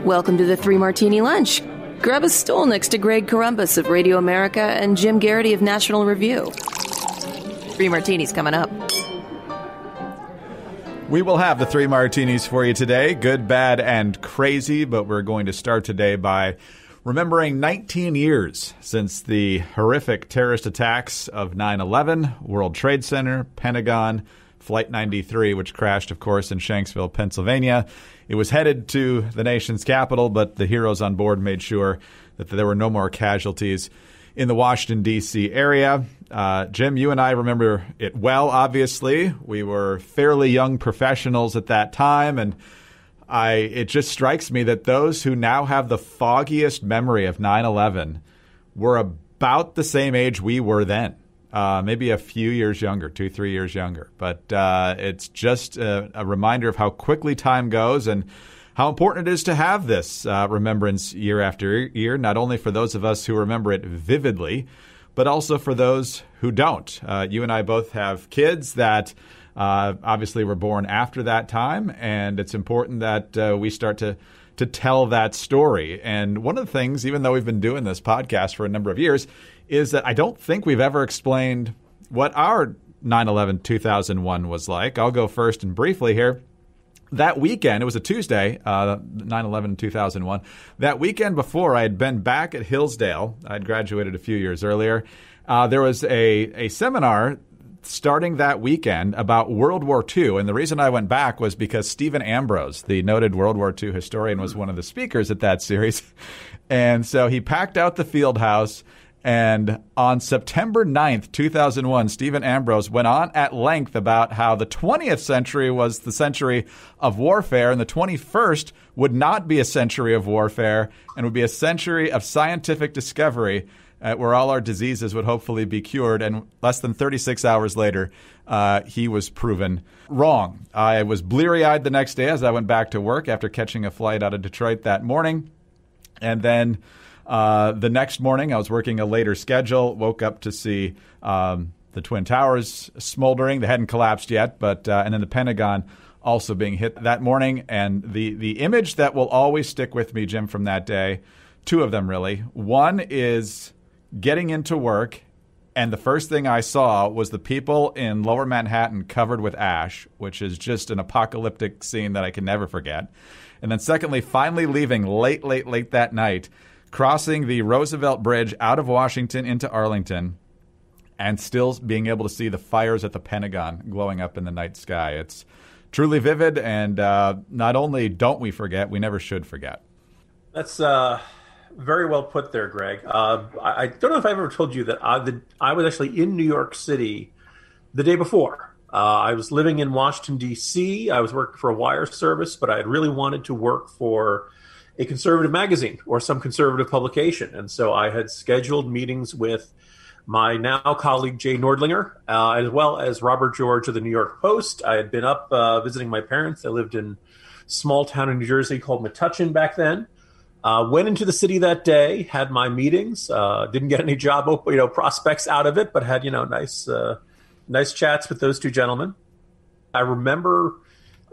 Welcome to the Three Martini Lunch. Grab a stool next to Greg Columbus of Radio America and Jim Garrity of National Review. Three martinis coming up. We will have the three martinis for you today, good, bad, and crazy, but we're going to start today by remembering 19 years since the horrific terrorist attacks of 9/11, World Trade Center, Pentagon, Flight 93, which crashed, of course, in Shanksville, Pennsylvania. It was headed to the nation's capital, but the heroes on board made sure that there were no more casualties in the Washington, D.C. area. Jim, you and I remember it well, obviously. We were fairly young professionals at that time, and it just strikes me that those who now have the foggiest memory of 9/11 were about the same age we were then. Maybe a few years younger, 2-3 years younger. But it's just a reminder of how quickly time goes and how important it is to have this remembrance year after year, not only for those of us who remember it vividly, but also for those who don't. You and I both have kids that obviously were born after that time, and it's important that we start to tell that story. And one of the things, even though we've been doing this podcast for a number of years, is that I don't think we've ever explained what our 9/11-2001 was like. I'll go first and briefly here. That weekend, it was a Tuesday, 9/11-2001. That weekend before, I had been back at Hillsdale. I'd graduated a few years earlier. There was a seminar starting that weekend about World War II. And the reason I went back was because Stephen Ambrose, the noted World War II historian, was one of the speakers at that series. And so he packed out the field house. And on September 9th, 2001, Stephen Ambrose went on at length about how the 20th century was the century of warfare and the 21st would not be a century of warfare and would be a century of scientific discovery where all our diseases would hopefully be cured. And less than 36 hours later, he was proven wrong. I was bleary-eyed the next day as I went back to work after catching a flight out of Detroit that morning. And then the next morning, I was working a later schedule, woke up to see the Twin Towers smoldering. They hadn't collapsed yet, but and then the Pentagon also being hit that morning. And the image that will always stick with me, Jim, from that day, two of them really. One is getting into work, and the first thing I saw was the people in Lower Manhattan covered with ash, which is just an apocalyptic scene that I can never forget. And then secondly, finally leaving late that night, crossing the Roosevelt Bridge out of Washington into Arlington, and still being able to see the fires at the Pentagon glowing up in the night sky. It's truly vivid, and not only don't we forget, we never should forget. That's very well put there, Greg. I don't know if I ever told you that I was actually in New York City the day before. I was living in Washington, D.C. I was working for a wire service, but I had really wanted to work for a conservative magazine or some conservative publication. And so I had scheduled meetings with my now colleague, Jay Nordlinger, as well as Robert George of the New York Post. I had been up visiting my parents. I lived in a small town in New Jersey called Metuchen back then. Went into the city that day, had my meetings, didn't get any job prospects out of it, but had, nice chats with those two gentlemen. I remember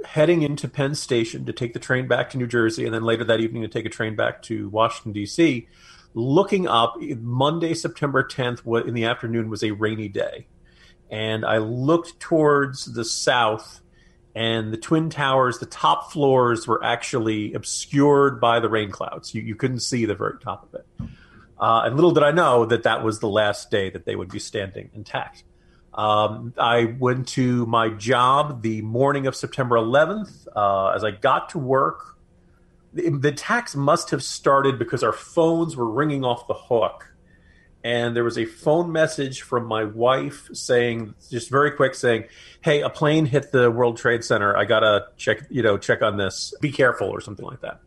heading into Penn Station to take the train back to New Jersey, and then later that evening to take a train back to Washington, D.C., looking up, Monday, September 10th in the afternoon was a rainy day. And I looked towards the south, and the Twin Towers, the top floors were actually obscured by the rain clouds. You couldn't see the very top of it. And little did I know that was the last day that they would be standing intact. I went to my job the morning of September 11th. As I got to work, the attacks must have started because our phones were ringing off the hook. And there was a phone message from my wife saying, just very quick, saying, "Hey, a plane hit the World Trade Center. I got to check on this. Be careful," or something like that.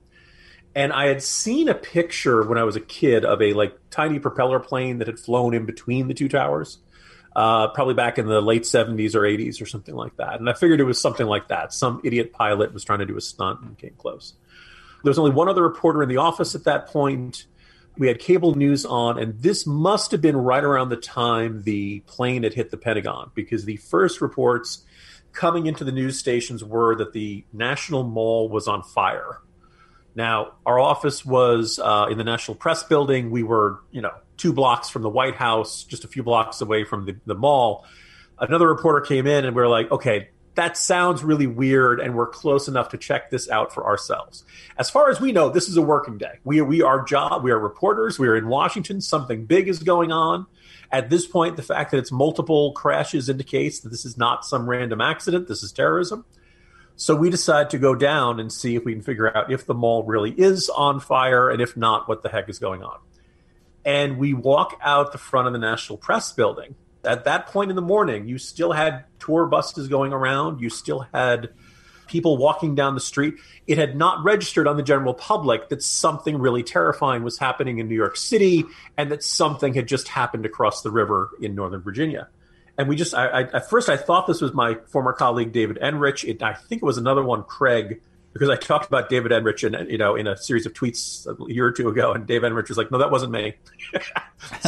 And I had seen a picture when I was a kid of a tiny propeller plane that had flown in between the two towers. Probably back in the late 70s or 80s or something like that. And I figured it was something like that. Some idiot pilot was trying to do a stunt and came close. There was only one other reporter in the office at that point. We had cable news on, and this must have been right around the time the plane had hit the Pentagon, because the first reports coming into the news stations were that the National Mall was on fire. Now, our office was in the National Press Building. We were, 2 blocks from the White House, just a few blocks away from the mall. Another reporter came in and we were like, okay, that sounds really weird, and we're close enough to check this out for ourselves. As far as we know, this is a working day. We are reporters. We are in Washington. Something big is going on. At this point, the fact that it's multiple crashes indicates that this is not some random accident. This is terrorism. So we decide to go down and see if we can figure out if the mall really is on fire, and if not, what the heck is going on. And we walk out the front of the National Press Building. At that point in the morning, you still had tour buses going around. You still had people walking down the street. It had not registered on the general public that something really terrifying was happening in New York City, and that something had just happened across the river in Northern Virginia. And we just, at first I thought this was my former colleague, David Enrich. I think it was another one, Craig, because I talked about David Enrich in a series of tweets a year or two ago, and Dave Enrich was like, no, that wasn't me.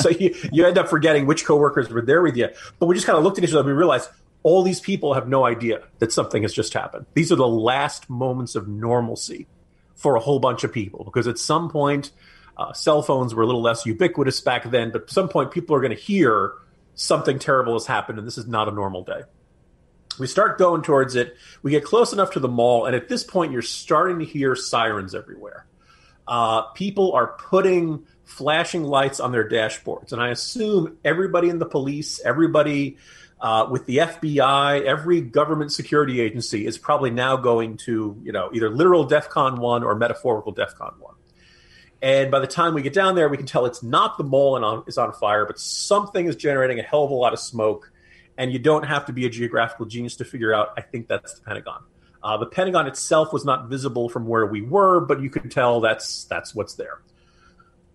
So you end up forgetting which coworkers were there with you. But we just kind of looked at each other and we realized all these people have no idea that something has just happened. These are the last moments of normalcy for a whole bunch of people, because at some point, cell phones were a little less ubiquitous back then, but at some point people are going to hear something terrible has happened, and this is not a normal day. We start going towards it. We get close enough to the mall, and at this point, you're starting to hear sirens everywhere. People are putting flashing lights on their dashboards, and I assume everybody in the police, everybody with the FBI, every government security agency is probably now going to, either literal DEFCON 1 or metaphorical DEFCON 1. And by the time we get down there, we can tell it's not the mall and is on fire, but something is generating a hell of a lot of smoke. And you don't have to be a geographical genius to figure out, I think that's the Pentagon. The Pentagon itself was not visible from where we were, but you could tell that's what's there.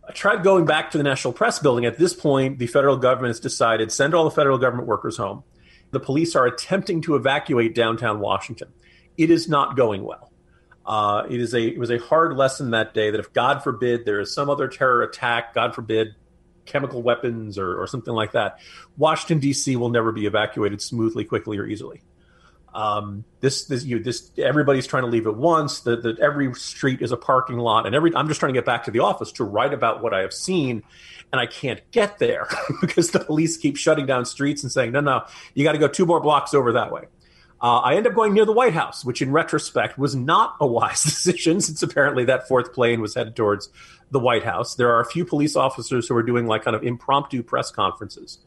I tried going back to the National Press Building. At this point, the federal government has decided, send all the federal government workers home. The police are attempting to evacuate downtown Washington. It is not going well. It was a hard lesson that day that if, God forbid, there is some other terror attack, God forbid, chemical weapons or something like that, Washington, D.C. will never be evacuated smoothly, quickly, or easily. Everybody's trying to leave at once. Every street is a parking lot, and I'm just trying to get back to the office to write about what I have seen, and I can't get there because the police keep shutting down streets and saying, no, you got to go 2 more blocks over that way. I end up going near the White House, which in retrospect was not a wise decision, since apparently that 4th plane was headed towards the White House. There are a few police officers who are doing like kind of impromptu press conferences.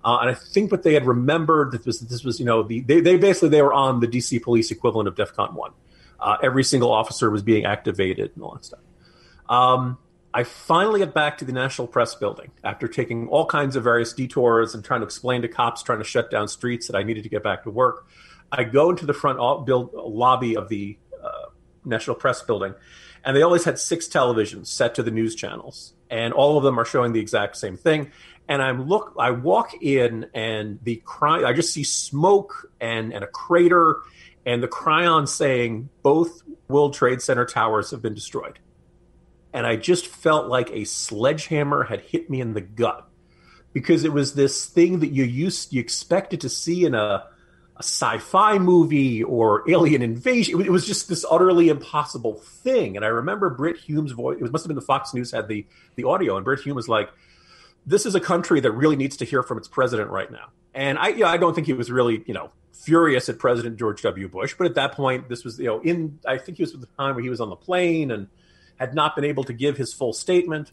And I think what they had remembered that this was, they were on the DC police equivalent of DEFCON 1. Every single officer was being activated and all that stuff. I finally get back to the National Press Building after taking all kinds of various detours and trying to explain to cops, trying to shut down streets, that I needed to get back to work. I go into the front lobby of the National Press Building, and they always had 6 televisions set to the news channels, and all of them are showing the exact same thing. And I walk in, and I just see smoke and a crater, and the chyron saying both World Trade Center towers have been destroyed. And I just felt like a sledgehammer had hit me in the gut, because it was this thing that you expected to see in a sci-fi movie or alien invasion. It was just this utterly impossible thing. And I remember Brit Hume's voice. It must have been the Fox News had the audio, and Brit Hume was like, "This is a country that really needs to hear from its president right now." And I don't think he was really, furious at President George W. Bush, but at that point, this was, I think he was at the time where he was on the plane and had not been able to give his full statement.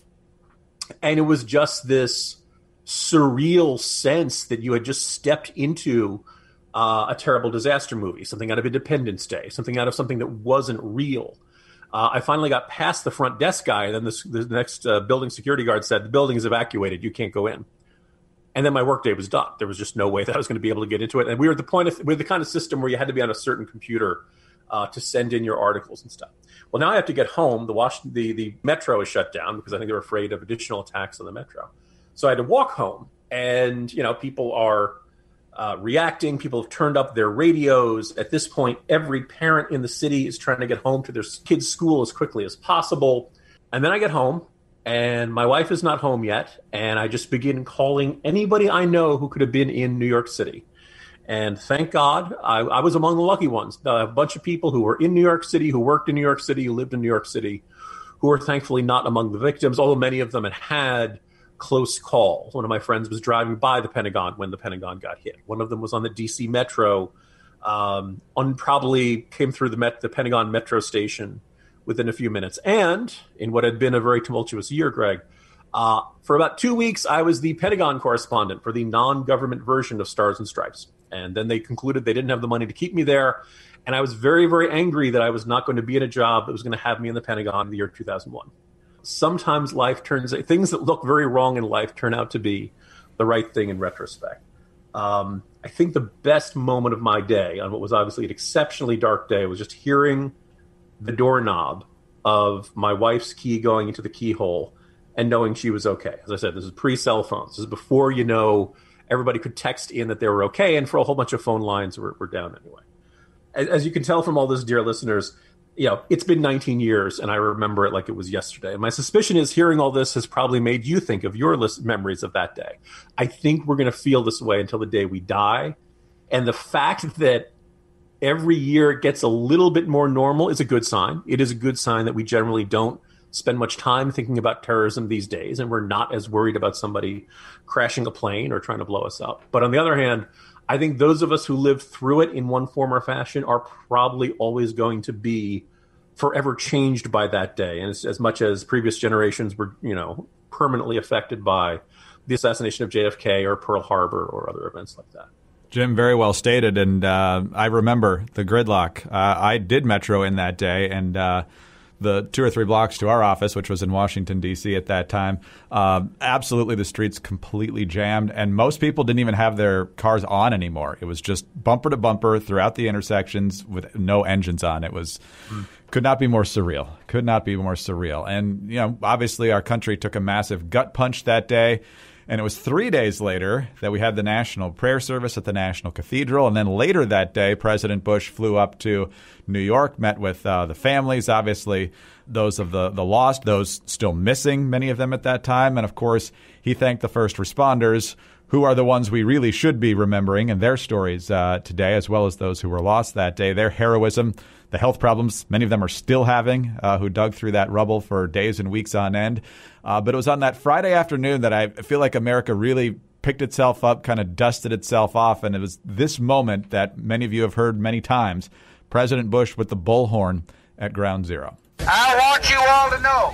And it was just this surreal sense that you had just stepped into a terrible disaster movie, something out of Independence Day, something out of something that wasn't real. I finally got past the front desk guy, and then the next building security guard said, "The building is evacuated. You can't go in." And then my workday was done. There was just no way that I was going to be able to get into it. And we're the kind of system where you had to be on a certain computer to send in your articles and stuff. Well, now I have to get home. The metro is shut down because I think they were afraid of additional attacks on the metro. So I had to walk home, and people are reacting. People have turned up their radios. At this point, every parent in the city is trying to get home to their kids' school as quickly as possible. And then I get home, and my wife is not home yet, and I just begin calling anybody I know who could have been in New York City. And thank God, I was among the lucky ones. A bunch of people who were in New York City, who worked in New York City, who lived in New York City, who were thankfully not among the victims, although many of them had close calls. One of my friends was driving by the Pentagon when the Pentagon got hit. One of them was on the D.C. Metro, probably came through the Pentagon Metro station within a few minutes. And in what had been a very tumultuous year, Greg, for about 2 weeks, I was the Pentagon correspondent for the non-government version of Stars and Stripes. And then they concluded they didn't have the money to keep me there. And I was very, very angry that I was not going to be in a job that was going to have me in the Pentagon in the year 2001. Sometimes things that look very wrong in life turn out to be the right thing in retrospect. I think the best moment of my day on what was obviously an exceptionally dark day was just hearing the doorknob of my wife's key going into the keyhole and knowing she was okay. As I said, this is pre-cell phones. This is before, everybody could text in that they were okay, and for a whole bunch of phone lines were down anyway. As you can tell from all this, dear listeners, it's been 19 years, and I remember it like it was yesterday. And my suspicion is hearing all this has probably made you think of your memories of that day. I think we're going to feel this way until the day we die. And the fact that every year it gets a little bit more normal is a good sign. It is a good sign that we generally don't spend much time thinking about terrorism these days, and we're not as worried about somebody crashing a plane or trying to blow us up. But on the other hand, I think those of us who lived through it in one form or fashion are probably always going to be forever changed by that day. And as much as previous generations were, permanently affected by the assassination of JFK or Pearl Harbor or other events like that. Jim, very well stated. And I remember the gridlock. I did Metro in that day, and the 2 or 3 blocks to our office, which was in Washington, D.C. at that time, absolutely the streets completely jammed. And most people didn't even have their cars on anymore. It was just bumper to bumper throughout the intersections with no engines on. It was could not be more surreal. Could not be more surreal. And, obviously our country took a massive gut punch that day. And it was 3 days later that we had the national prayer service at the National Cathedral. And then later that day, President Bush flew up to New York, met with the families, obviously those of the lost, those still missing, many of them at that time. And, of course, he thanked the first responders, who are the ones we really should be remembering and their stories today, as well as those who were lost that day, their heroism, the health problems many of them are still having, who dug through that rubble for days and weeks on end. But it was on that Friday afternoon that I feel like America really picked itself up, kind of dusted itself off. And it was this moment that many of you have heard many times, President Bush with the bullhorn at Ground Zero. I want you all to know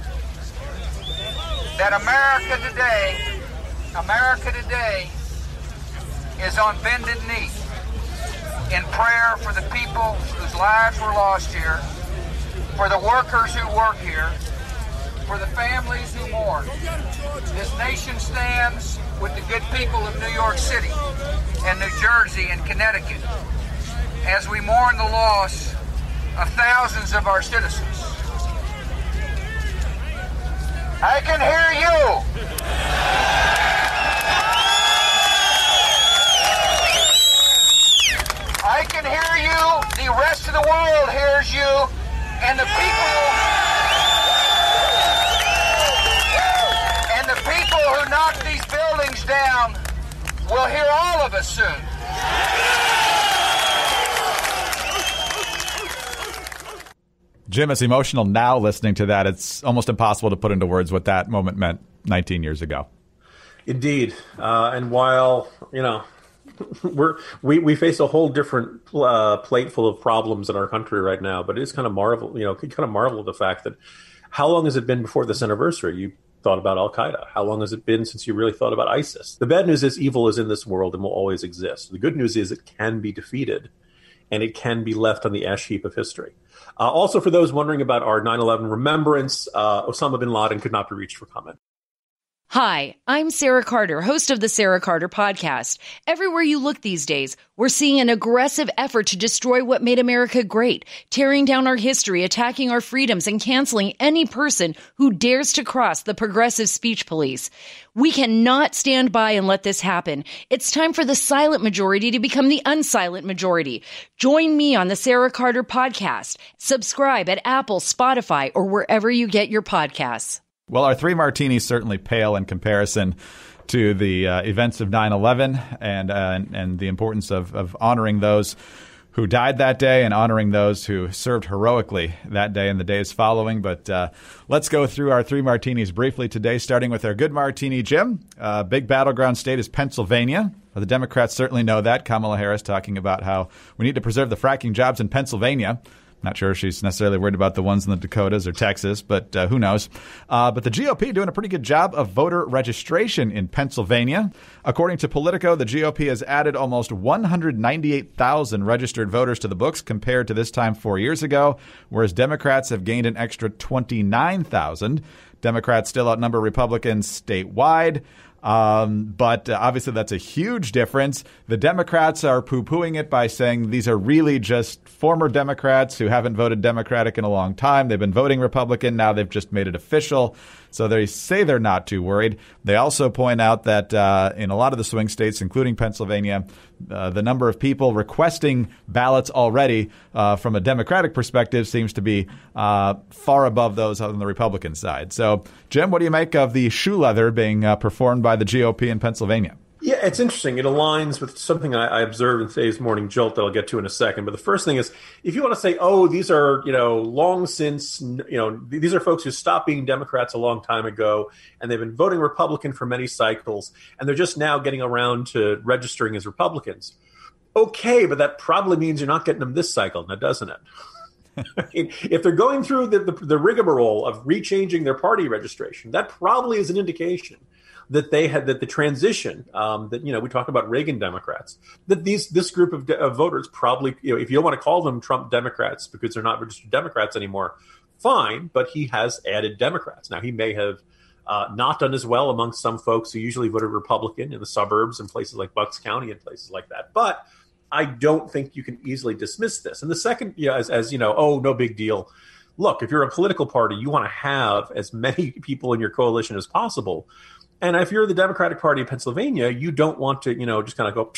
that America today is on bended knee in prayer for the people whose lives were lost here, for the workers who work here, for the families who mourn. This nation stands with the good people of New York City and New Jersey and Connecticut as we mourn the loss of thousands of our citizens. I can hear you. I can hear you. The rest of the world hears you. And the people who knock these buildings down will hear all of us soon. Jim, it's emotional now listening to that. It's almost impossible to put into words what that moment meant 19 years ago. Indeed. And while, we face a whole different plate full of problems in our country right now, but it is kind of marvel at the fact that how long has it been before this anniversary you thought about Al-Qaeda? How long has it been since you really thought about ISIS? The bad news is evil is in this world and will always exist. The good news is it can be defeated and it can be left on the ash heap of history. Also, for those wondering about our 9/11 remembrance, Osama bin Laden could not be reached for comment. Hi, I'm Sarah Carter, host of the Sarah Carter podcast. Everywhere you look these days, we're seeing an aggressive effort to destroy what made America great, tearing down our history, attacking our freedoms, and canceling any person who dares to cross the progressive speech police. We cannot stand by and let this happen. It's time for the silent majority to become the unsilent majority. Join me on the Sarah Carter podcast. Subscribe at Apple, Spotify, or wherever you get your podcasts. Well, our 3 martinis certainly pale in comparison to the events of 9/11 and the importance of honoring those who died that day and honoring those who served heroically that day and the days following. But let's go through our three martinis briefly today, starting with our good martini, Jim. Big battleground state is Pennsylvania. The Democrats certainly know that. Kamala Harris talking about how we need to preserve the fracking jobs in Pennsylvania. Not sure if she's necessarily worried about the ones in the Dakotas or Texas, but who knows. But the GOP doing a pretty good job of voter registration in Pennsylvania. According to Politico, the GOP has added almost 198,000 registered voters to the books compared to this time 4 years ago, whereas Democrats have gained an extra 29,000. Democrats still outnumber Republicans statewide. But obviously that's a huge difference. The Democrats are poo-pooing it by saying these are really just former Democrats who haven't voted Democratic in a long time. They've been voting Republican. Now they've just made it official. So they say they're not too worried. They also point out that in a lot of the swing states, including Pennsylvania, the number of people requesting ballots already from a Democratic perspective seems to be far above those on the Republican side. So, Jim, what do you make of the shoe leather being performed by the GOP in Pennsylvania? Yeah, it's interesting. It aligns with something I observed in today's Morning Jolt that I'll get to in a second. But the first thing is, if you want to say, oh, these are, long since, these are folks who stopped being Democrats a long time ago, and they've been voting Republican for many cycles, and they're just now getting around to registering as Republicans. Okay, but that probably means you're not getting them this cycle, now doesn't it? If they're going through the rigmarole of rechanging their party registration, that probably is an indication that the transition that we talk about Reagan Democrats, that this group of voters probably, if you don't want to call them Trump Democrats because they're not registered Democrats anymore, fine, but he has added Democrats. Now he may have not done as well among some folks who usually voted Republican in the suburbs and places like Bucks County and places like that, but I don't think you can easily dismiss this. And the second, as oh, no big deal. Look, if you're a political party, you want to have as many people in your coalition as possible. And if you're the Democratic Party of Pennsylvania, you don't want to, just kind of go,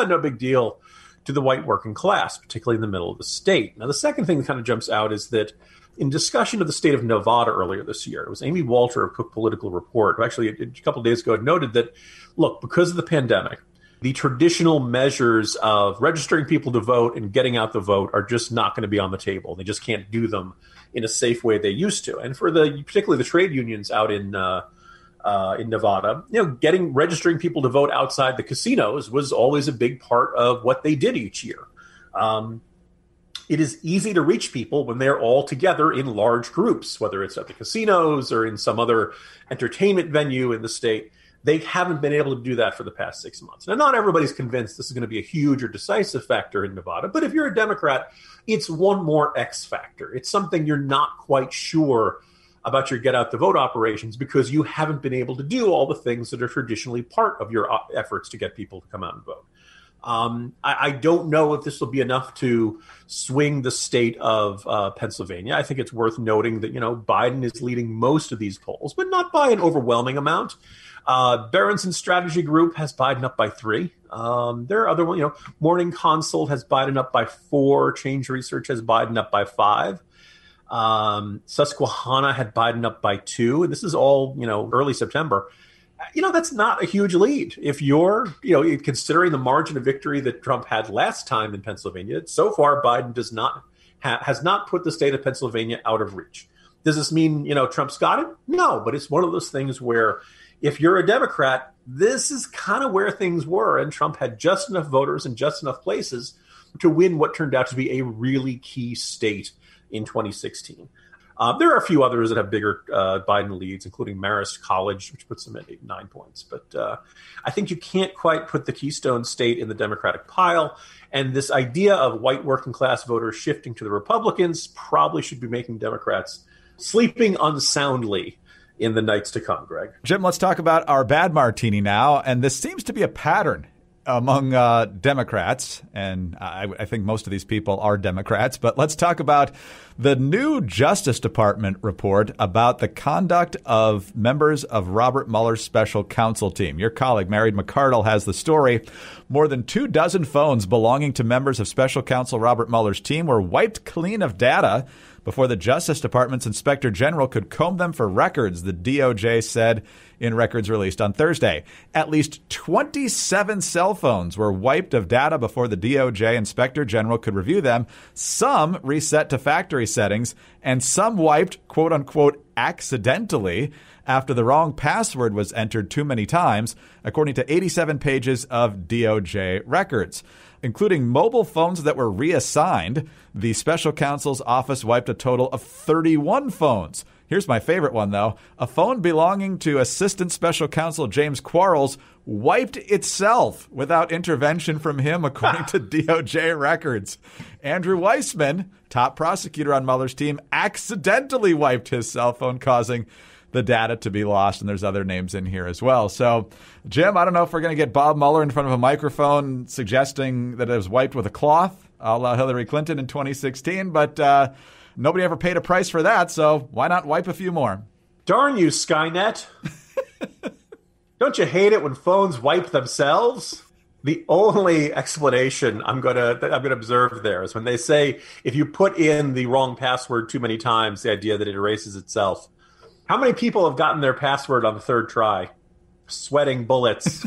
no big deal to the white working class, particularly in the middle of the state. Now, the second thing that kind of jumps out is that in discussion of the state of Nevada earlier this year, it was Amy Walter of Cook Political Report, who actually a couple of days ago had noted that, look, because of the pandemic, the traditional measures of registering people to vote and getting out the vote are just not going to be on the table. They just can't do them in a safe way they used to. And for particularly the trade unions out in Nevada, registering people to vote outside the casinos was always a big part of what they did each year. It is easy to reach people when they're all together in large groups, whether it's at the casinos or in some other entertainment venue in the state. They haven't been able to do that for the past 6 months. Now, not everybody's convinced this is going to be a huge or decisive factor in Nevada, but if you're a Democrat, it's one more X factor. It's something you're not quite sure about your get-out-the-vote operations because you haven't been able to do all the things that are traditionally part of your efforts to get people to come out and vote. I don't know if this will be enough to swing the state of Pennsylvania. I think it's worth noting that, Biden is leading most of these polls, but not by an overwhelming amount. Berenson Strategy Group has Biden up by 3. There are other ones, Morning Consult has Biden up by 4. Change Research has Biden up by 5. Susquehanna had Biden up by 2. And this is all, early September. That's not a huge lead. If you're, considering the margin of victory that Trump had last time in Pennsylvania, so far Biden has not put the state of Pennsylvania out of reach. Does this mean, Trump's got it? No, but it's one of those things where if you're a Democrat, this is kind of where things were. And Trump had just enough voters in just enough places to win what turned out to be a really key state in 2016. There are a few others that have bigger Biden leads, including Marist College, which puts them at 9 points. But I think you can't quite put the Keystone State in the Democratic pile. And this idea of white working class voters shifting to the Republicans probably should be making Democrats sleeping unsoundly in the nights to come, Greg. Jim, let's talk about our bad martini now. And this seems to be a pattern among Democrats, and I think most of these people are Democrats, but let's talk about the new Justice Department report about the conduct of members of Robert Mueller's special counsel team. Your colleague, Mary McCardle, has the story. More than 24 phones belonging to members of special counsel Robert Mueller's team were wiped clean of data before the Justice Department's Inspector General could comb them for records, the DOJ said in records released on Thursday. At least 27 cell phones were wiped of data before the DOJ Inspector General could review them. Some reset to factory settings, and some wiped, quote unquote, accidentally after the wrong password was entered too many times, according to 87 pages of DOJ records. Including mobile phones that were reassigned, the special counsel's office wiped a total of 31 phones. Here's my favorite one, though. A phone belonging to Assistant Special Counsel James Quarles wiped itself without intervention from him, according to DOJ records. Andrew Weissman, top prosecutor on Mueller's team, accidentally wiped his cell phone, causing the data to be lost, and there's other names in here as well. So, Jim, I don't know if we're going to get Bob Mueller in front of a microphone suggesting that it was wiped with a cloth, a la Hillary Clinton in 2016, but nobody ever paid a price for that, so why not wipe a few more? Darn you, Skynet. Don't you hate it when phones wipe themselves? The only explanation I'm going to observe there is when they say if you put in the wrong password too many times, the idea that it erases itself. How many people have gotten their password on the third try? Sweating bullets.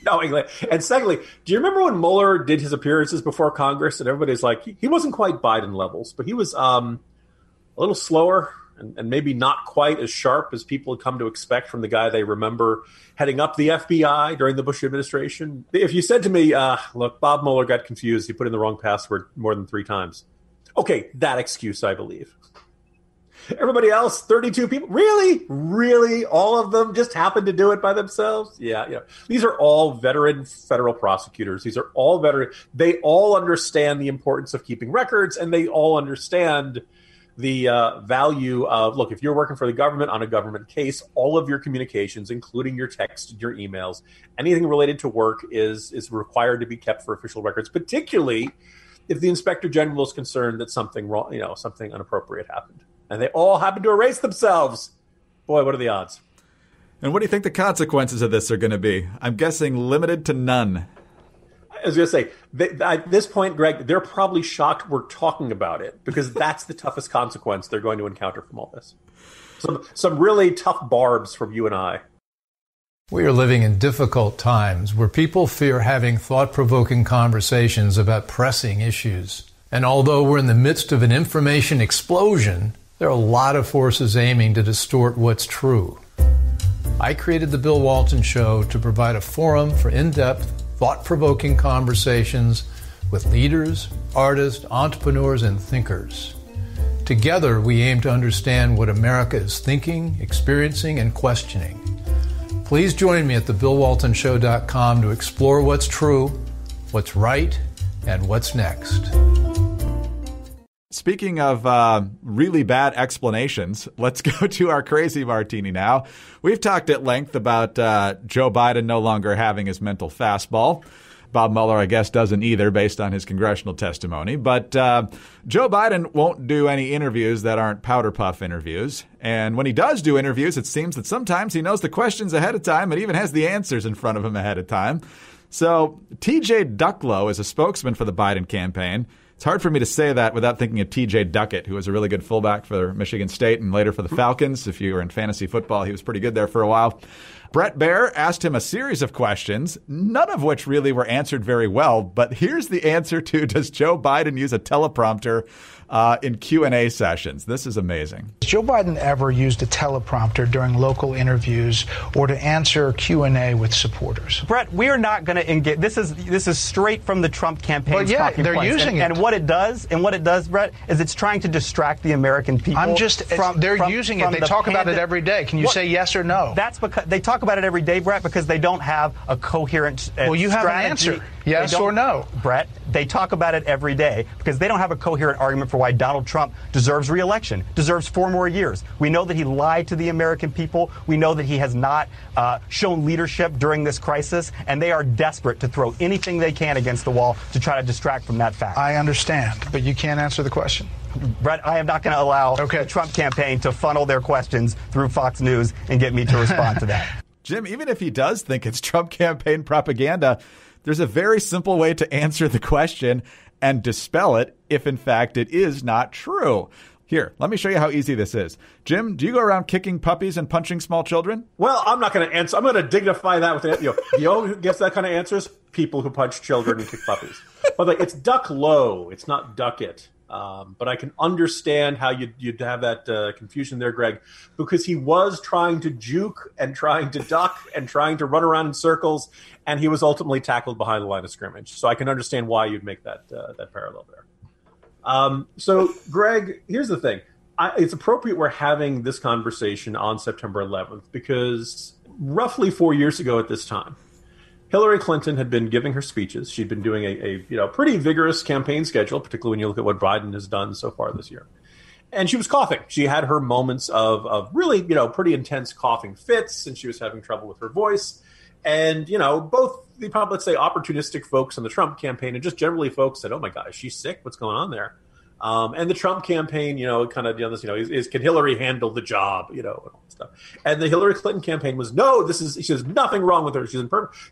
Knowingly. And secondly, do you remember when Mueller did his appearances before Congress and everybody's like, he wasn't quite Biden levels, but he was a little slower and maybe not quite as sharp as people had come to expect from the guy they remember heading up the FBI during the Bush administration? If you said to me, look, Bob Mueller got confused, he put in the wrong password more than 3 times. Okay, that excuse, I believe. Everybody else, 32 people, really, all of them just happened to do it by themselves? Yeah. These are all veteran federal prosecutors. These are all veteran. They all understand the importance of keeping records, and they all understand the value of, look, if you're working for the government on a government case, all of your communications, including your text, your emails, anything related to work is required to be kept for official records, particularly if the Inspector General is concerned that something wrong, something inappropriate happened. And they all happen to erase themselves. Boy, what are the odds? And what do you think the consequences of this are going to be? I'm guessing limited to none. I was going to say, at this point, Greg, they're probably shocked we're talking about it because that's the toughest consequence they're going to encounter from all this. Some really tough barbs from you and I. We are living in difficult times where people fear having thought-provoking conversations about pressing issues. And although we're in the midst of an information explosion, there are a lot of forces aiming to distort what's true. I created The Bill Walton Show to provide a forum for in-depth, thought-provoking conversations with leaders, artists, entrepreneurs, and thinkers. Together, we aim to understand what America is thinking, experiencing, and questioning. Please join me at thebillwaltonshow.com to explore what's true, what's right, and what's next. Speaking of really bad explanations, let's go to our crazy martini now. We've talked at length about Joe Biden no longer having his mental fastball. Bob Mueller, I guess, doesn't either based on his congressional testimony. But Joe Biden won't do any interviews that aren't powder puff interviews. And when he does do interviews, it seems that sometimes he knows the questions ahead of time and even has the answers in front of him ahead of time. So TJ Ducklow is a spokesman for the Biden campaign. It's hard for me to say that without thinking of T.J. Duckett, who was a really good fullback for Michigan State and later for the Falcons. If you were in fantasy football, he was pretty good there for a while. Brett Baer asked him a series of questions, none of which really were answered very well. But here's the answer to, does Joe Biden use a teleprompter in Q&A sessions? This is amazing. Has Joe Biden ever used a teleprompter during local interviews or to answer Q&A with supporters? Brett, we are not going to engage. This is straight from the Trump campaign. Well, yeah, they're using it. And what it does, Brett, is it's trying to distract the American people. They're using it. They talk about it every day. Can you say yes or no? That's because they talk about it every day, Brett, because they don't have a coherent Well, you have strategy. an answer. Yes or no? Brett, they talk about it every day because they don't have a coherent argument for why Donald Trump deserves re-election, deserves 4 more years. We know that he lied to the American people. We know that he has not shown leadership during this crisis, and they are desperate to throw anything they can against the wall to try to distract from that fact. I understand, but you can't answer the question. Brett, I am not going to allow the Trump campaign to funnel their questions through Fox News and get me to respond to that. Jim, even if he does think it's Trump campaign propaganda, there's a very simple way to answer the question and dispel it if, in fact, it is not true. Here, let me show you how easy this is. Jim, do you go around kicking puppies and punching small children? Well, I'm not going to answer. I'm going to dignify that with the only who gets that kind of answers, people who punch children and kick puppies. But it's duck low. It's not duck it. But I can understand how you'd have that confusion there, Greg, because he was trying to juke and trying to duck and trying to run around in circles, and he was ultimately tackled behind the line of scrimmage. So I can understand why you'd make that parallel there. So, Greg, here's the thing. It's appropriate we're having this conversation on September 11th because roughly 4 years ago at this time, Hillary Clinton had been giving her speeches. She'd been doing a pretty vigorous campaign schedule, particularly when you look at what Biden has done so far this year. And she was coughing. She had her moments of really, pretty intense coughing fits, and she was having trouble with her voice. And, both the probably, let's say, opportunistic folks in the Trump campaign and just generally folks said, oh, my God, is she sick? What's going on there? And the Trump campaign, kind of, is can Hillary handle the job, and all that stuff. And the Hillary Clinton campaign was, no, there's nothing wrong with her.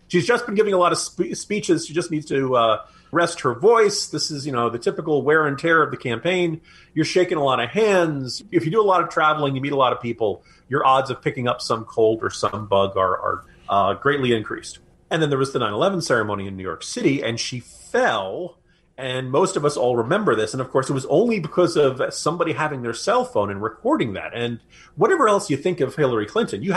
She's just been giving a lot of speeches. She just needs to rest her voice. This is, the typical wear and tear of the campaign. You're shaking a lot of hands. If you do a lot of traveling, you meet a lot of people, your odds of picking up some cold or some bug are greatly increased. And then there was the 9/11 ceremony in New York City, and she fell. And most of us all remember this. And of course, it was only because of somebody having their cell phone and recording that. And whatever else you think of Hillary Clinton, you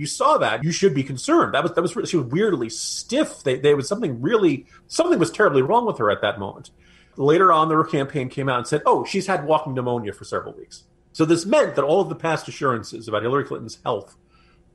saw that. You should be concerned. That was she was weirdly stiff. There was something was terribly wrong with her at that moment. Later on, their campaign came out and said, oh, she's had walking pneumonia for several weeks. So this meant that all of the past assurances about Hillary Clinton's health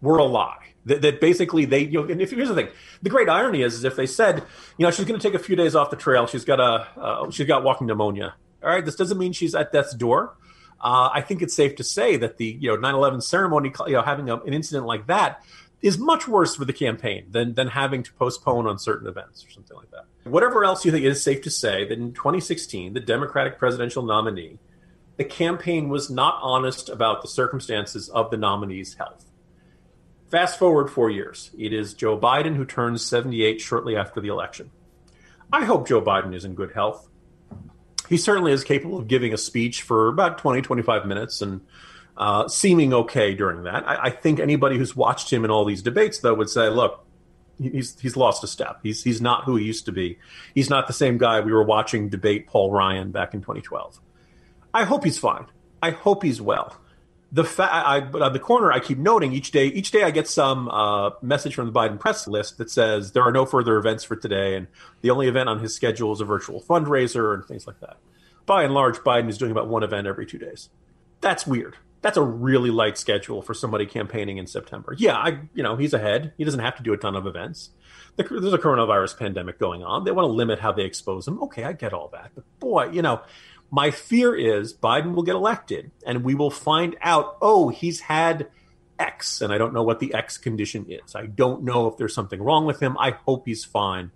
were a lie. That basically and here's the thing. The great irony is if they said, she's going to take a few days off the trail. She's got walking pneumonia. All right. This doesn't mean she's at death's door. I think it's safe to say that the 9/11 ceremony, having an incident like that is much worse for the campaign than having to postpone on certain events or something like that. Whatever else you think, it is safe to say that in 2016, the Democratic presidential nominee, the campaign was not honest about the circumstances of the nominee's health. Fast forward 4 years. It is Joe Biden who turns 78 shortly after the election. I hope Joe Biden is in good health. He certainly is capable of giving a speech for about 20, 25 minutes and seeming okay during that. I think anybody who's watched him in all these debates, though, would say, look, he's lost a step. He's not who he used to be. He's not the same guy we were watching debate Paul Ryan back in 2012. I hope he's fine. I hope he's well. But on the corner, I keep noting each day I get some message from the Biden press list that says there are no further events for today, and the only event on his schedule is a virtual fundraiser and things like that. By and large, Biden is doing about one event every 2 days. That's weird. That's a really light schedule for somebody campaigning in September. Yeah, he's ahead. He doesn't have to do a ton of events. There's a coronavirus pandemic going on. They want to limit how they expose him. Okay, I get all that. But boy, my fear is Biden will get elected and we will find out, he's had X, and I don't know what the X condition is. I don't know if there's something wrong with him. I hope he's fine.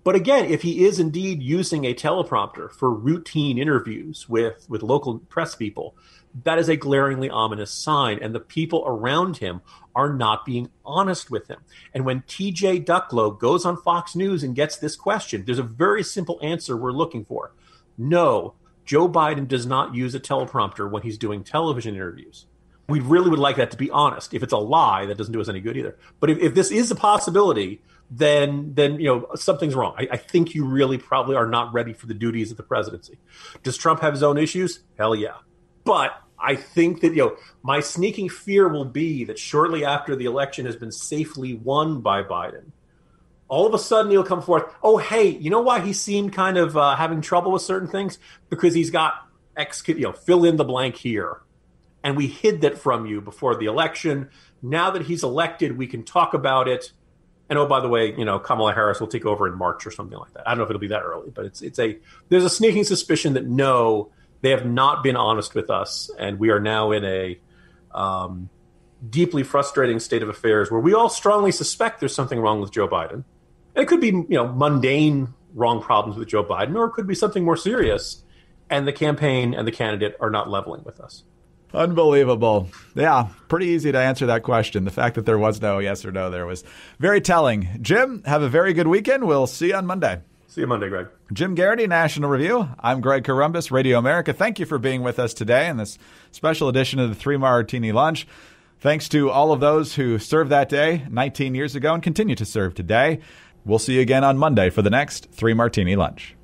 But again, if he is indeed using a teleprompter for routine interviews with local press people, that is a glaringly ominous sign, and the people around him are not being honest with him. And when TJ Ducklow goes on Fox News and gets this question, there's a very simple answer we're looking for. No, Joe Biden does not use a teleprompter when he's doing television interviews. We really would like that to be honest. If it's a lie, that doesn't do us any good either. But if this is a possibility, then something's wrong. I think you really probably are not ready for the duties of the presidency. Does Trump have his own issues? Hell yeah. But I think that my sneaking fear will be that shortly after the election has been safely won by Biden, all of a sudden he'll come forth. Oh, hey, you know why he seemed kind of having trouble with certain things? Because he's got X, fill in the blank here. And we hid that from you before the election. Now that he's elected, we can talk about it. And oh, by the way, Kamala Harris will take over in March or something like that. I don't know if it'll be that early, but there's a sneaking suspicion that no, they have not been honest with us, and we are now in a deeply frustrating state of affairs where we all strongly suspect there's something wrong with Joe Biden. And it could be, mundane wrong problems with Joe Biden, or it could be something more serious, and the campaign and the candidate are not leveling with us. Unbelievable. Yeah, pretty easy to answer that question. The fact that there was no yes or no there was very telling. Jim, have a very good weekend. We'll see you on Monday. See you Monday, Greg. Jim Garrity, National Review. I'm Greg Corombos, Radio America. Thank you for being with us today in this special edition of the 3 Martini Lunch. Thanks to all of those who served that day 19 years ago and continue to serve today. We'll see you again on Monday for the next 3 Martini Lunch.